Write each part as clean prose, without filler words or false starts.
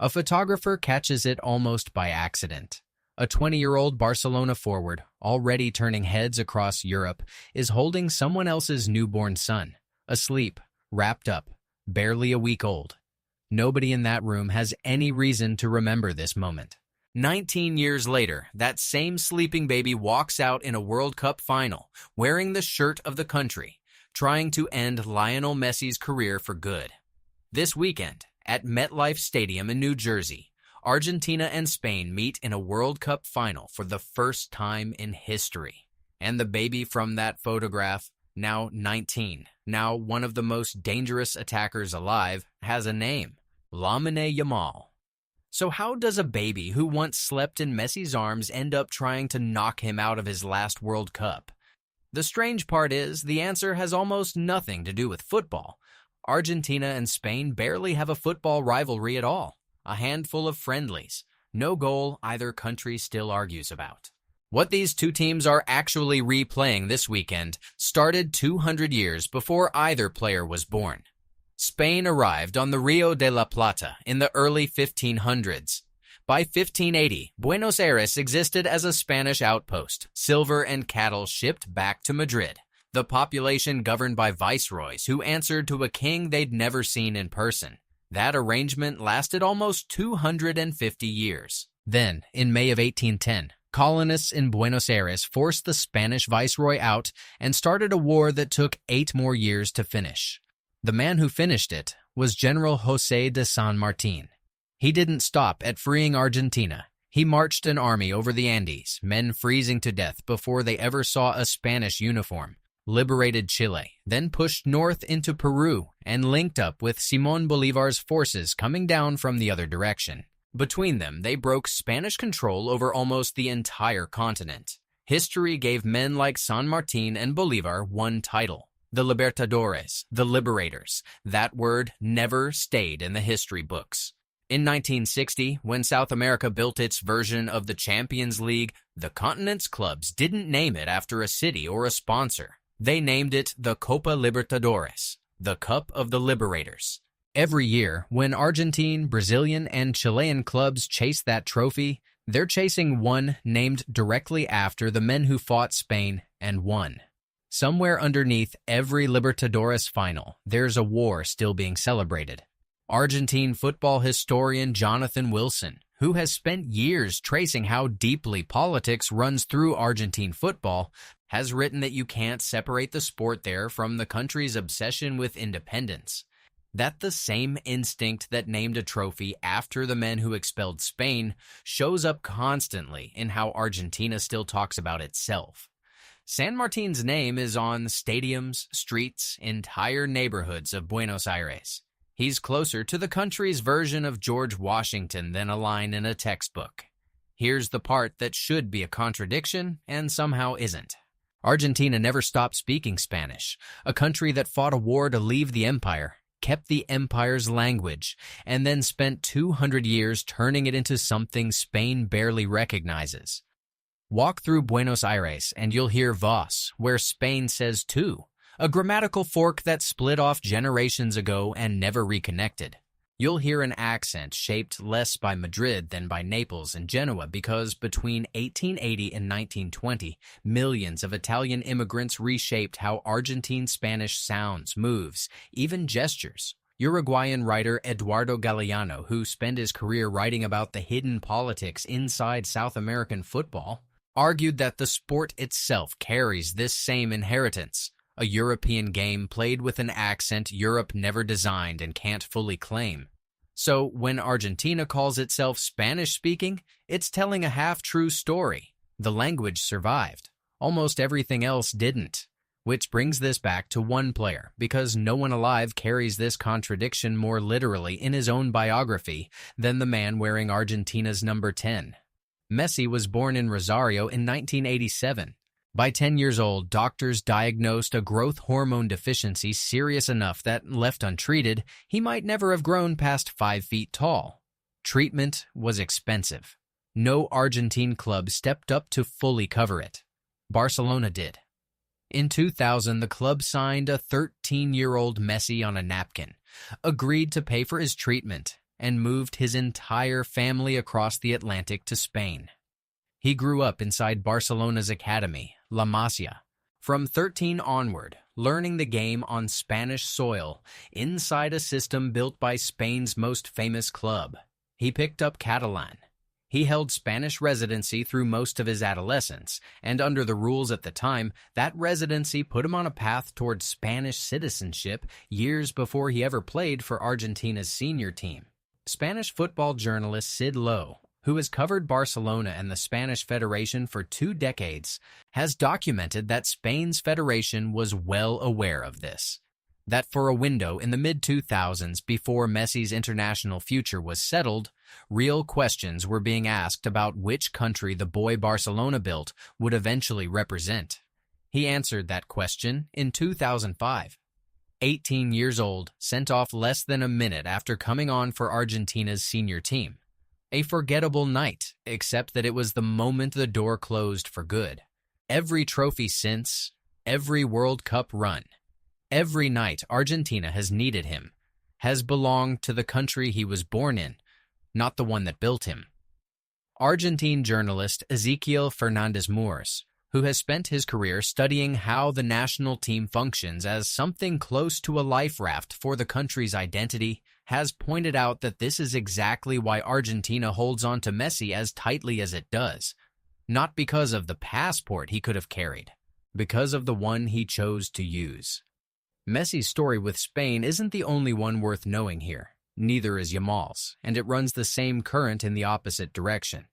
A photographer catches it almost by accident. A 20-year-old Barcelona forward, already turning heads across Europe, is holding someone else's newborn son, asleep, wrapped up, barely a week old. Nobody in that room has any reason to remember this moment. 19 years later, that same sleeping baby walks out in a World Cup final, wearing the shirt of the country, trying to end Lionel Messi's career for good. This weekend, at MetLife Stadium in New Jersey, Argentina and Spain meet in a World Cup final for the first time in history. And the baby from that photograph, now 19, now one of the most dangerous attackers alive, has a name: Lamine Yamal. So how does a baby who once slept in Messi's arms end up trying to knock him out of his last World Cup? The strange part is, the answer has almost nothing to do with football. Argentina and Spain barely have a football rivalry at all. A handful of friendlies. No goal either country still argues about. What these two teams are actually replaying this weekend started 200 years before either player was born. Spain arrived on the Rio de la Plata in the early 1500s. By 1580, Buenos Aires existed as a Spanish outpost, silver and cattle shipped back to Madrid. The population governed by viceroys who answered to a king they'd never seen in person. That arrangement lasted almost 250 years. Then, in May of 1810, colonists in Buenos Aires forced the Spanish viceroy out and started a war that took 8 more years to finish. The man who finished it was General José de San Martín. He didn't stop at freeing Argentina. He marched an army over the Andes, men freezing to death before they ever saw a Spanish uniform, liberated Chile, then pushed north into Peru and linked up with Simón Bolívar's forces coming down from the other direction. Between them, they broke Spanish control over almost the entire continent. History gave men like San Martín and Bolívar one title: the libertadores, the liberators. That word never stayed in the history books. In 1960, when South America built its version of the Champions League, the continent's clubs didn't name it after a city or a sponsor. They named it the Copa Libertadores, the Cup of the Liberators. Every year, when Argentine, Brazilian, and Chilean clubs chase that trophy, they're chasing one named directly after the men who fought Spain and won. Somewhere underneath every Libertadores final, there's a war still being celebrated. Argentine football historian Jonathan Wilson, who has spent years tracing how deeply politics runs through Argentine football, has written that you can't separate the sport there from the country's obsession with independence. That the same instinct that named a trophy after the men who expelled Spain shows up constantly in how Argentina still talks about itself. San Martin's name is on stadiums, streets, entire neighborhoods of Buenos Aires. He's closer to the country's version of George Washington than a line in a textbook. Here's the part that should be a contradiction and somehow isn't. Argentina never stopped speaking Spanish, a country that fought a war to leave the empire, kept the empire's language, and then spent 200 years turning it into something Spain barely recognizes. Walk through Buenos Aires and you'll hear vos, where Spain says tu, a grammatical fork that split off generations ago and never reconnected. You'll hear an accent shaped less by Madrid than by Naples and Genoa because between 1880 and 1920, millions of Italian immigrants reshaped how Argentine Spanish sounds, moves, even gestures. Uruguayan writer Eduardo Galeano, who spent his career writing about the hidden politics inside South American football, argued that the sport itself carries this same inheritance. A European game played with an accent Europe never designed and can't fully claim. So when Argentina calls itself Spanish-speaking, it's telling a half-true story. The language survived. Almost everything else didn't. Which brings this back to one player, because no one alive carries this contradiction more literally in his own biography than the man wearing Argentina's number 10. Messi was born in Rosario in 1987. By 10 years old, doctors diagnosed a growth hormone deficiency serious enough that, left untreated, he might never have grown past 5 feet tall. Treatment was expensive. No Argentine club stepped up to fully cover it. Barcelona did. In 2000, the club signed a 13-year-old Messi on a napkin, agreed to pay for his treatment, and moved his entire family across the Atlantic to Spain. He grew up inside Barcelona's academy, La Masia. From 13 onward, learning the game on Spanish soil, inside a system built by Spain's most famous club. He picked up Catalan. He held Spanish residency through most of his adolescence, and under the rules at the time, that residency put him on a path towards Spanish citizenship years before he ever played for Argentina's senior team. Spanish football journalist Sid Lowe, who has covered Barcelona and the Spanish Federation for 2 decades, has documented that Spain's federation was well aware of this. That for a window in the mid-2000s before Messi's international future was settled, real questions were being asked about which country the boy Barcelona built would eventually represent. He answered that question in 2005. 18 years old, sent off less than a minute after coming on for Argentina's senior team. A forgettable night, except that it was the moment the door closed for good. Every trophy since, every World Cup run, every night Argentina has needed him, has belonged to the country he was born in, not the one that built him. Argentine journalist Ezequiel Fernandez Moores, who has spent his career studying how the national team functions as something close to a life raft for the country's identity, has pointed out that this is exactly why Argentina holds on to Messi as tightly as it does. Not because of the passport he could have carried, because of the one he chose to use. Messi's story with Spain isn't the only one worth knowing here. Neither is Yamal's, and it runs the same current in the opposite direction.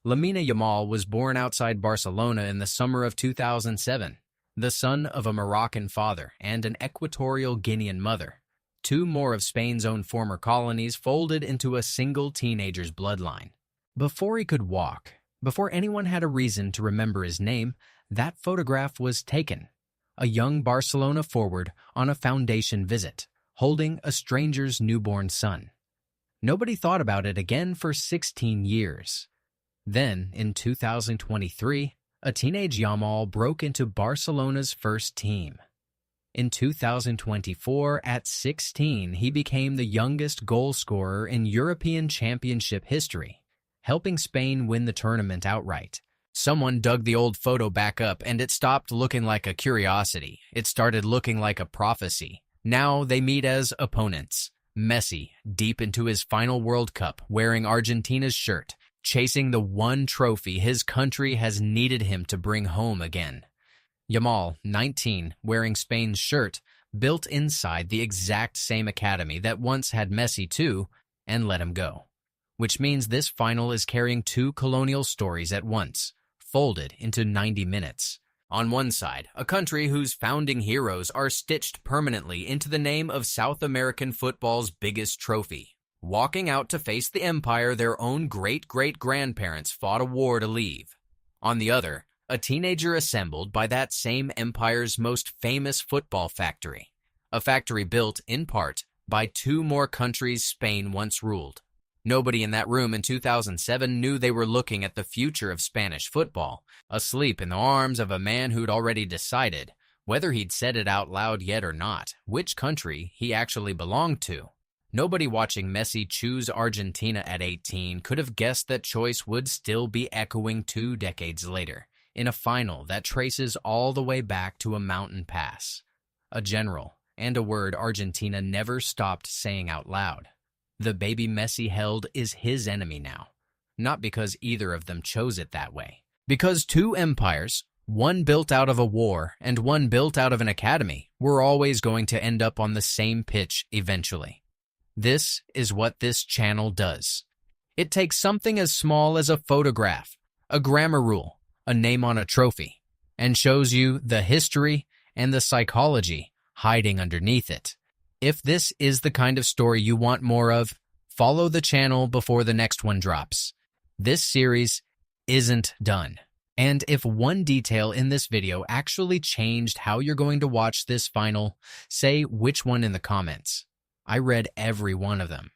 Lamine Yamal was born outside Barcelona in the summer of 2007, the son of a Moroccan father and an Equatorial Guinean mother. 2 more of Spain's own former colonies folded into a single teenager's bloodline. Before he could walk, before anyone had a reason to remember his name, that photograph was taken. A young Barcelona forward on a foundation visit, holding a stranger's newborn son. Nobody thought about it again for 16 years. Then, in 2023, a teenage Yamal broke into Barcelona's first team. In 2024, at 16, he became the youngest goal scorer in European Championship history, helping Spain win the tournament outright. Someone dug the old photo back up, and it stopped looking like a curiosity. It started looking like a prophecy. Now they meet as opponents. Messi, deep into his final World Cup, wearing Argentina's shirt, chasing the one trophy his country has needed him to bring home again. Yamal, 19, wearing Spain's shirt, built inside the exact same academy that once had Messi too, and let him go. Which means this final is carrying 2 colonial stories at once, folded into 90 minutes. On one side, a country whose founding heroes are stitched permanently into the name of South American football's biggest trophy, walking out to face the empire their own great-great-grandparents fought a war to leave. On the other, a teenager assembled by that same empire's most famous football factory, a factory built, in part, by 2 more countries Spain once ruled. Nobody in that room in 2007 knew they were looking at the future of Spanish football, asleep in the arms of a man who'd already decided, whether he'd said it out loud yet or not, which country he actually belonged to. Nobody watching Messi choose Argentina at 18 could have guessed that choice would still be echoing 2 decades later, in a final that traces all the way back to a mountain pass. A general, and a word Argentina never stopped saying out loud. The baby Messi held is his enemy now. Not because either of them chose it that way. Because 2 empires, one built out of a war and one built out of an academy, were always going to end up on the same pitch eventually. This is what this channel does. It takes something as small as a photograph, a grammar rule, a name on a trophy, and shows you the history and the psychology hiding underneath it. If this is the kind of story you want more of, follow the channel before the next one drops. This series isn't done. And if one detail in this video actually changed how you're going to watch this final, say which one in the comments. I read every one of them.